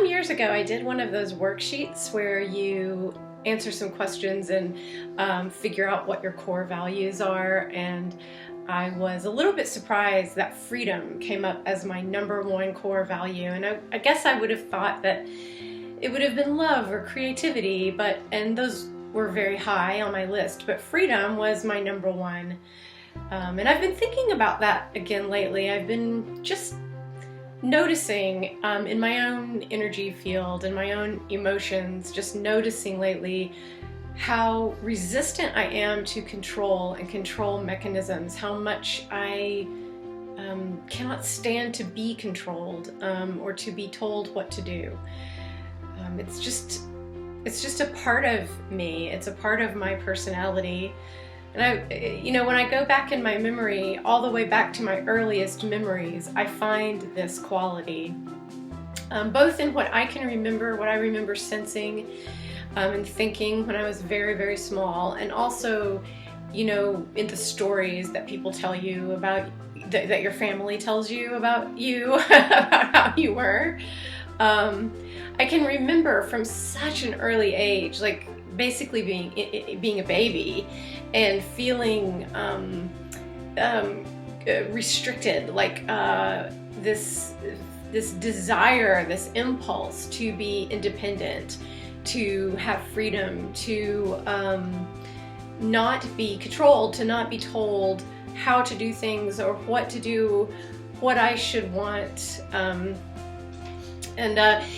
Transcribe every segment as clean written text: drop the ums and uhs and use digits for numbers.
some years ago, I did one of those worksheets where you answer some questions and figure out what your core values are. And I was a little bit surprised that freedom came up as my #1 core value. And I guess I would have thought that it would have been love or creativity, and those were very high on my list, but freedom was my #1. And I've been thinking about that again lately. I've been just noticing in my own energy field and my own emotions, just noticing lately how resistant I am to control and control mechanisms, how much I cannot stand to be controlled or to be told what to do. It's just a part of me. It's a part of my personality. And when I go back in my memory, all the way back to my earliest memories, I find this quality, both in what I can remember, what I remember sensing and thinking when I was very, very small, and also, in the stories that people tell you about, that your family tells you about you, about how you were. I can remember from such an early age, like basically being a baby and feeling restricted, like this desire, this impulse to be independent, to have freedom, to not be controlled, to not be told how to do things or what to do, what I should want. And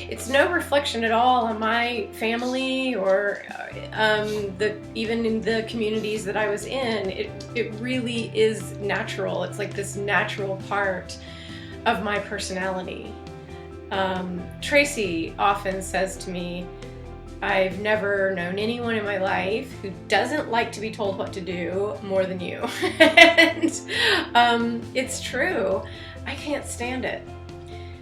it's no reflection at all on my family or even in the communities that I was in. It really is natural. It's like this natural part of my personality. Tracy often says to me, I've never known anyone in my life who doesn't like to be told what to do more than you. And it's true. I can't stand it.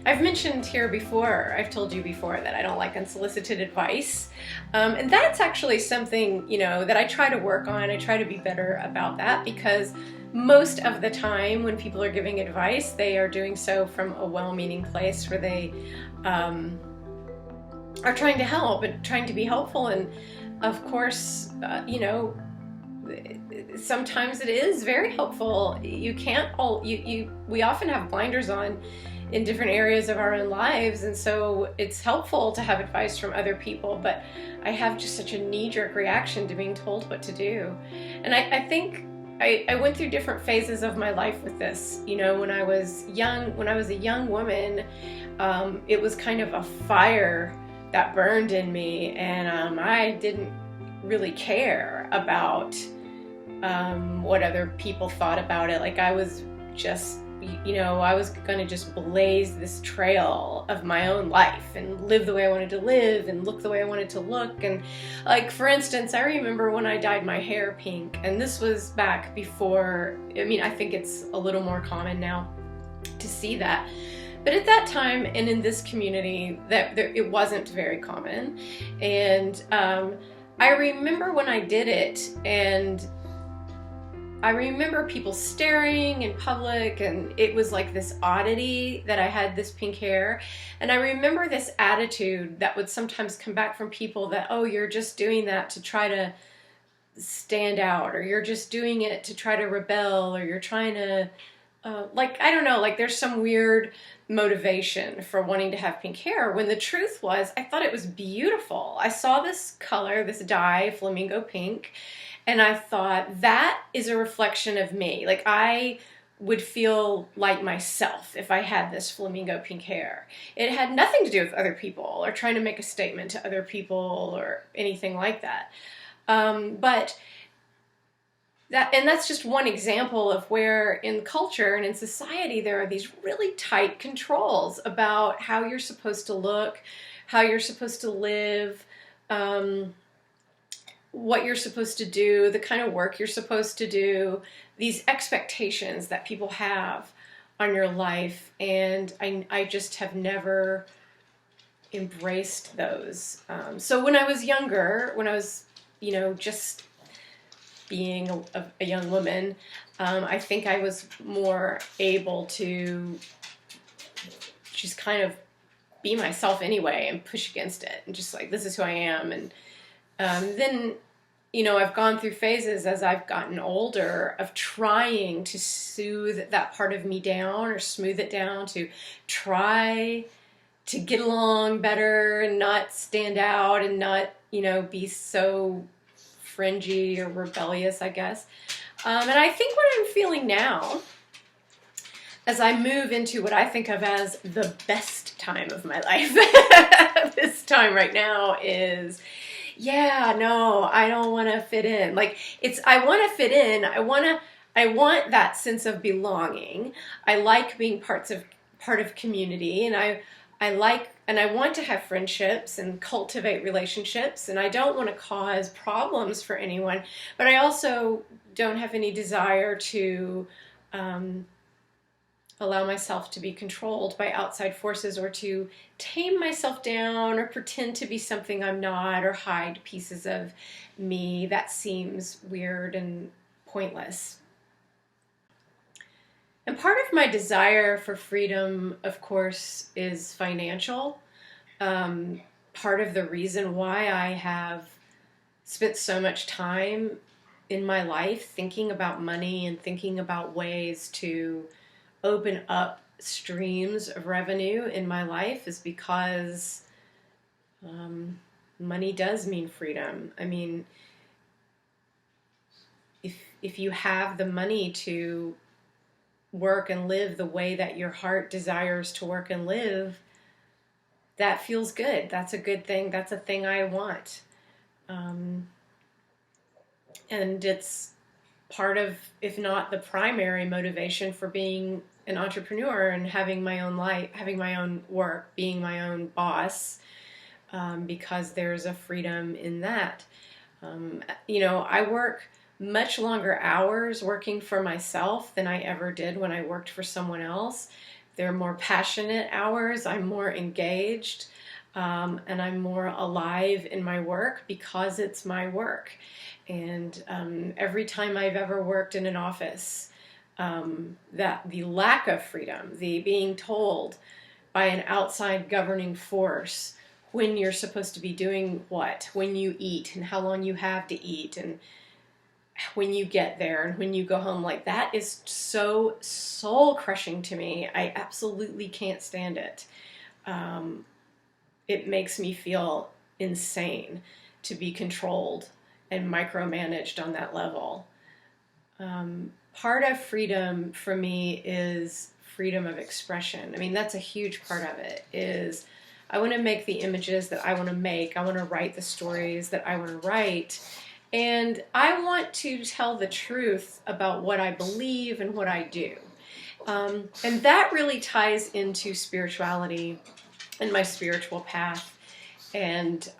I've mentioned here before, I've told you before that I don't like unsolicited advice. And that's actually something, that I try to work on. I try to be better about that, because most of the time when people are giving advice, they are doing so from a well-meaning place where they are trying to help and trying to be helpful. And of course, sometimes it is very helpful. We often have blinders on in different areas of our own lives, and so it's helpful to have advice from other people, but I have just such a knee-jerk reaction to being told what to do. And I think I went through different phases of my life with this. When I was a young woman, it was kind of a fire that burned in me, and I didn't really care about what other people thought about it. Like I was just I was going to just blaze this trail of my own life and live the way I wanted to live and look the way I wanted to look. And like, for instance, I remember when I dyed my hair pink, and this was back before, I think it's a little more common now to see that. But at that time and in this community, it wasn't very common. And I remember when I did it, and I remember people staring in public, and it was like this oddity that I had this pink hair. And I remember this attitude that would sometimes come back from people that, oh, you're just doing that to try to stand out, or you're just doing it to try to rebel, or you're trying to, I don't know, like there's some weird motivation for wanting to have pink hair, when the truth was, I thought it was beautiful. I saw this color, this dye, flamingo pink, and I thought, that is a reflection of me. Like I would feel like myself if I had this flamingo pink hair. It had nothing to do with other people or trying to make a statement to other people or anything like that. But that's just one example of where in culture and in society there are these really tight controls about how you're supposed to look, how you're supposed to live, what you're supposed to do, the kind of work you're supposed to do, these expectations that people have on your life. And I just have never embraced those. So when I was younger, when I was, just being a young woman, I think I was more able to just kind of be myself anyway and push against it and just like, this is who I am. And then, you know, I've gone through phases as I've gotten older of trying to soothe that part of me down or smooth it down, to try to get along better and not stand out and not, you know, be so fringy or rebellious, I guess. And I think what I'm feeling now, as I move into what I think of as the best time of my life, this time right now is, yeah, no, I don't want to fit in. Like, I want to fit in. I want that sense of belonging. I like being part of community, and I want to have friendships and cultivate relationships, and I don't want to cause problems for anyone, but I also don't have any desire to allow myself to be controlled by outside forces, or to tame myself down or pretend to be something I'm not, or hide pieces of me. That seems weird and pointless. And part of my desire for freedom, of course, is financial. Part of the reason why I have spent so much time in my life thinking about money and thinking about ways to open up streams of revenue in my life is because money does mean freedom. I mean, if you have the money to work and live the way that your heart desires to work and live, that feels good. That's a good thing. That's a thing I want. And it's part of, if not the primary motivation for being an entrepreneur and having my own life, having my own work, being my own boss, because there's a freedom in that. You know, I work much longer hours working for myself than I ever did when I worked for someone else. They're more passionate hours. I'm more engaged, and I'm more alive in my work because it's my work. And every time I've ever worked in an office, that the lack of freedom, the being told by an outside governing force when you're supposed to be doing what, when you eat and how long you have to eat, and when you get there and when you go home, like, that is so soul crushing to me. I absolutely can't stand it. It makes me feel insane to be controlled and micromanaged on that level. Part of freedom for me is freedom of expression. I mean, that's a huge part of it, is I want to make the images that I want to make. I want to write the stories that I want to write. And I want to tell the truth about what I believe and what I do. And that really ties into spirituality and my spiritual path, and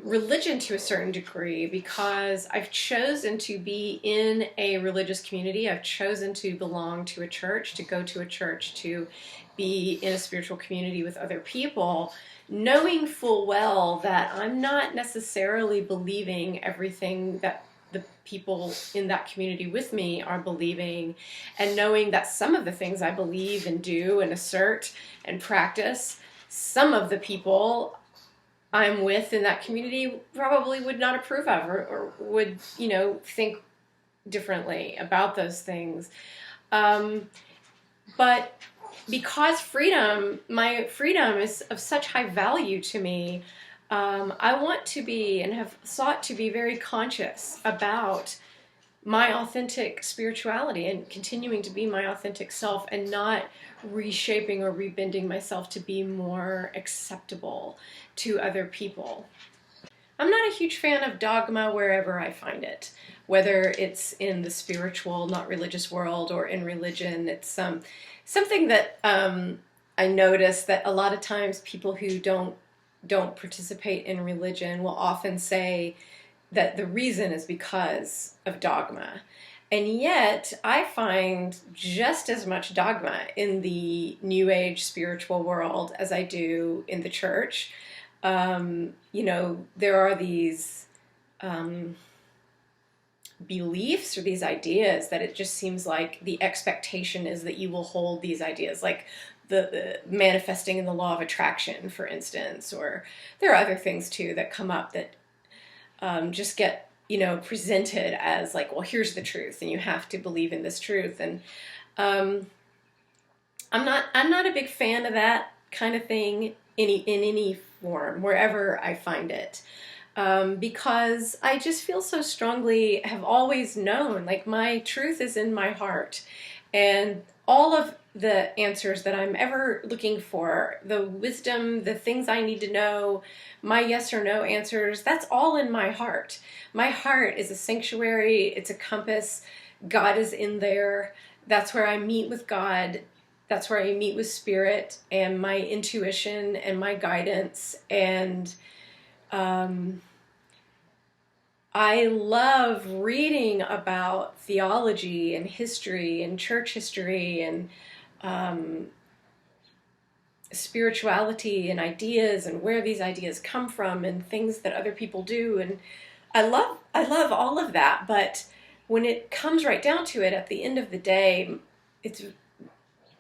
religion to a certain degree, because I've chosen to be in a religious community. I've chosen to belong to a church, to go to a church, to be in a spiritual community with other people, knowing full well that I'm not necessarily believing everything that the people in that community with me are believing, and knowing that some of the things I believe and do and assert and practice, some of the people I'm with in that community probably would not approve of, or would, you know, think differently about those things. But because my freedom is of such high value to me, I want to be, and have sought to be, very conscious about my authentic spirituality and continuing to be my authentic self, and not reshaping or rebending myself to be more acceptable to other people. I'm not a huge fan of dogma wherever I find it, whether it's in the spiritual, not religious world, or in religion. It's something that I notice that a lot of times people who don't participate in religion will often say that the reason is because of dogma. And yet I find just as much dogma in the New Age spiritual world as I do in the church. You know, there are these beliefs or these ideas that it just seems like the expectation is that you will hold these ideas. Like, the manifesting in the law of attraction, for instance, or there are other things too that come up that just get, presented as like, well, here's the truth, and you have to believe in this truth. And I'm not a big fan of that kind of thing in any form, wherever I find it. Because I just feel so strongly, have always known, like my truth is in my heart. And all of the answers that I'm ever looking for, the wisdom, the things I need to know, my yes or no answers, that's all in my heart. My heart is a sanctuary, it's a compass. God is in there. That's where I meet with God. That's where I meet with spirit and my intuition and my guidance. And I love reading about theology and history and church history and spirituality and ideas and where these ideas come from and things that other people do. And I love all of that. But when it comes right down to it, at the end of the day,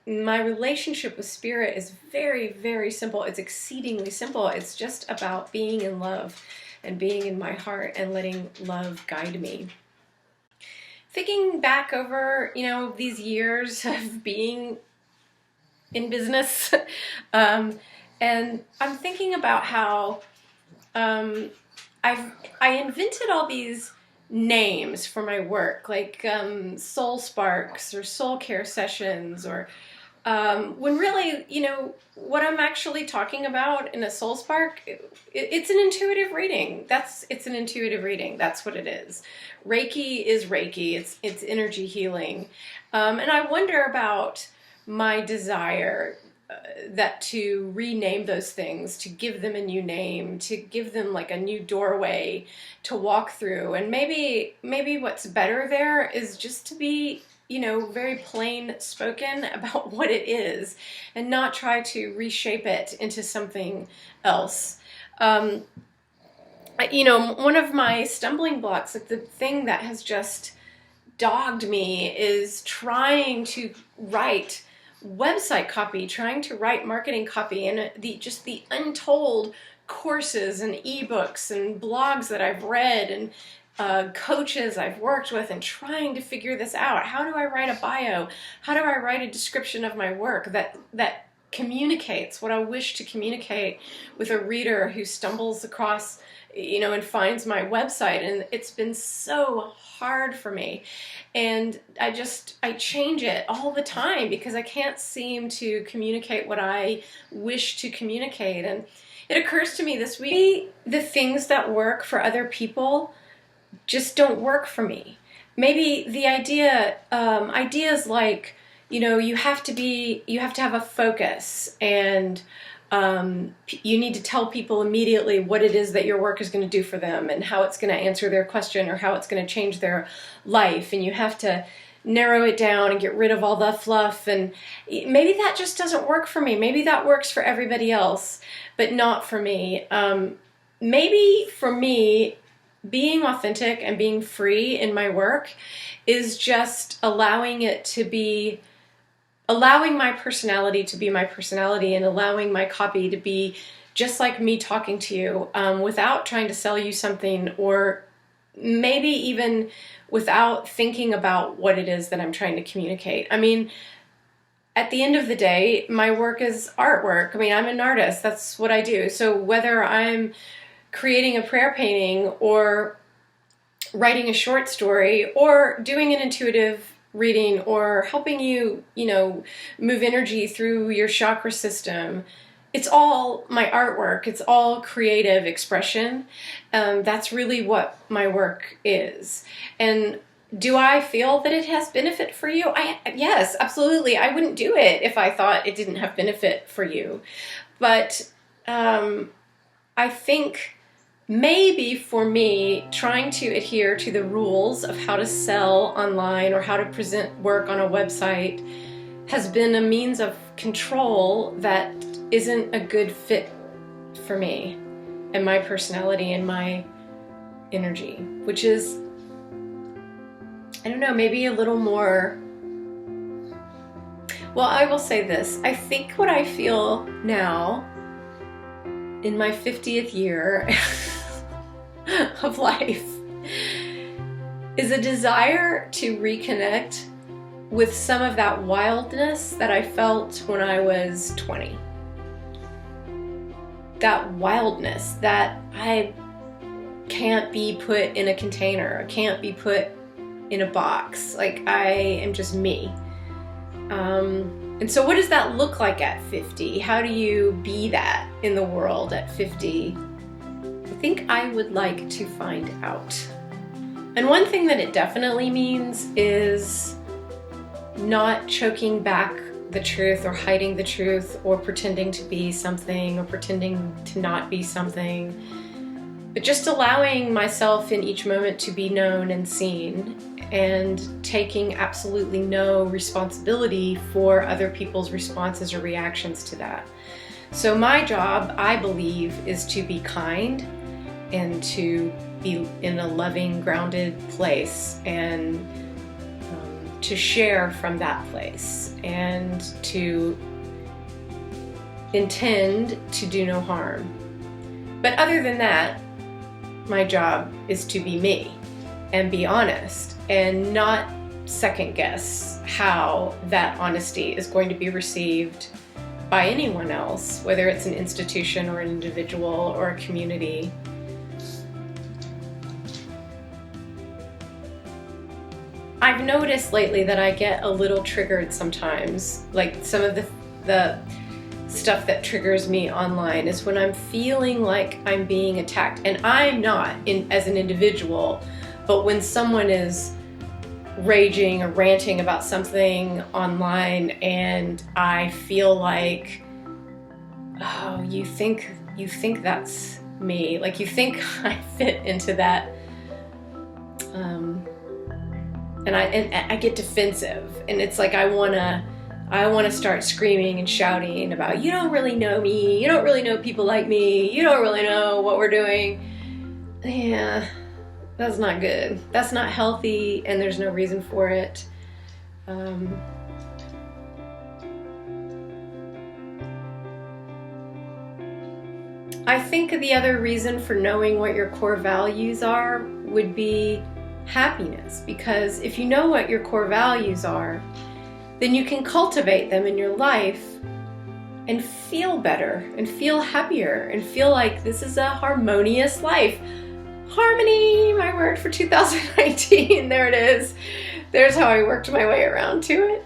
my relationship with spirit is very, very simple. It's exceedingly simple. It's just about being in love and being in my heart and letting love guide me. Thinking back over, these years of being in business, and I'm thinking about how I invented all these names for my work, like soul sparks or soul care sessions, or when really, what I'm actually talking about in a soul spark, it's an intuitive reading. It's an intuitive reading. That's what it is. Reiki is Reiki. It's energy healing. And I wonder about my desire that to rename those things, to give them a new name, to give them like a new doorway to walk through. And maybe what's better there is just to be, very plain spoken about what it is and not try to reshape it into something else. One of my stumbling blocks, like the thing that has just dogged me, is trying to write website copy, trying to write marketing copy, and the untold courses and ebooks and blogs that I've read and coaches I've worked with, and trying to figure this out. How do I write a bio? How do I write a description of my work that communicates what I wish to communicate with a reader who stumbles across, and finds my website? And it's been so hard for me. And I change it all the time because I can't seem to communicate what I wish to communicate. And it occurs to me this week, the things that work for other people just don't work for me. Maybe the ideas like, you have to have a focus, and you need to tell people immediately what it is that your work is going to do for them and how it's going to answer their question or how it's going to change their life. And you have to narrow it down and get rid of all the fluff. And maybe that just doesn't work for me. Maybe that works for everybody else, but not for me. Maybe for me, being authentic and being free in my work is just allowing my personality to be my personality, and allowing my copy to be just like me talking to you, without trying to sell you something, or maybe even without thinking about what it is that I'm trying to communicate. I mean, at the end of the day, my work is artwork. I mean, I'm an artist. That's what I do. So whether I'm creating a prayer painting or writing a short story or doing an intuitive reading or helping you, move energy through your chakra system, it's all my artwork. It's all creative expression. That's really what my work is. And do I feel that it has benefit for you? Yes, absolutely. I wouldn't do it if I thought it didn't have benefit for you. But I think maybe for me, trying to adhere to the rules of how to sell online or how to present work on a website has been a means of control that isn't a good fit for me and my personality and my energy, which is, I don't know, maybe a little more, Well, I will say this. I think what I feel now in my 50th year of life is a desire to reconnect with some of that wildness that I felt when I was 20. That wildness that I can't be put in a container, I can't be put in a box. Like, I am just me. And so what does that look like at 50? How do you be that in the world at 50? I think I would like to find out. And one thing that it definitely means is not choking back the truth or hiding the truth or pretending to be something or pretending to not be something, but just allowing myself in each moment to be known and seen and taking absolutely no responsibility for other people's responses or reactions to that. So my job, I believe, is to be kind and to be in a loving, grounded place and to share from that place and to intend to do no harm. But other than that, my job is to be me and be honest and not second guess how that honesty is going to be received by anyone else, whether it's an institution or an individual or a community. I've noticed lately that I get a little triggered sometimes. Like, some of the stuff that triggers me online is when I'm feeling like I'm being attacked, and I'm not as an individual, but when someone is raging or ranting about something online and I feel like, oh, you think that's me, like you think I fit into that, and I get defensive, and it's like I wanna start screaming and shouting about, you don't really know me, you don't really know people like me, you don't really know what we're doing. Yeah, that's not good. That's not healthy, and there's no reason for it. I think the other reason for knowing what your core values are would be happiness, because if you know what your core values are, then you can cultivate them in your life and feel better and feel happier and feel like this is a harmonious life. Harmony, my word for 2019. There it is. There's how I worked my way around to it.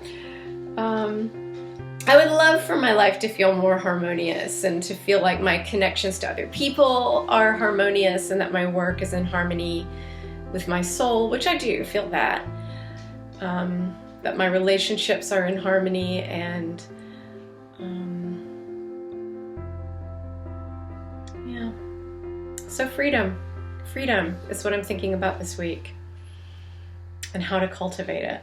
I would love for my life to feel more harmonious and to feel like my connections to other people are harmonious and that my work is in harmony with my soul, which I do feel that. That my relationships are in harmony, and yeah. So freedom is what I'm thinking about this week and how to cultivate it.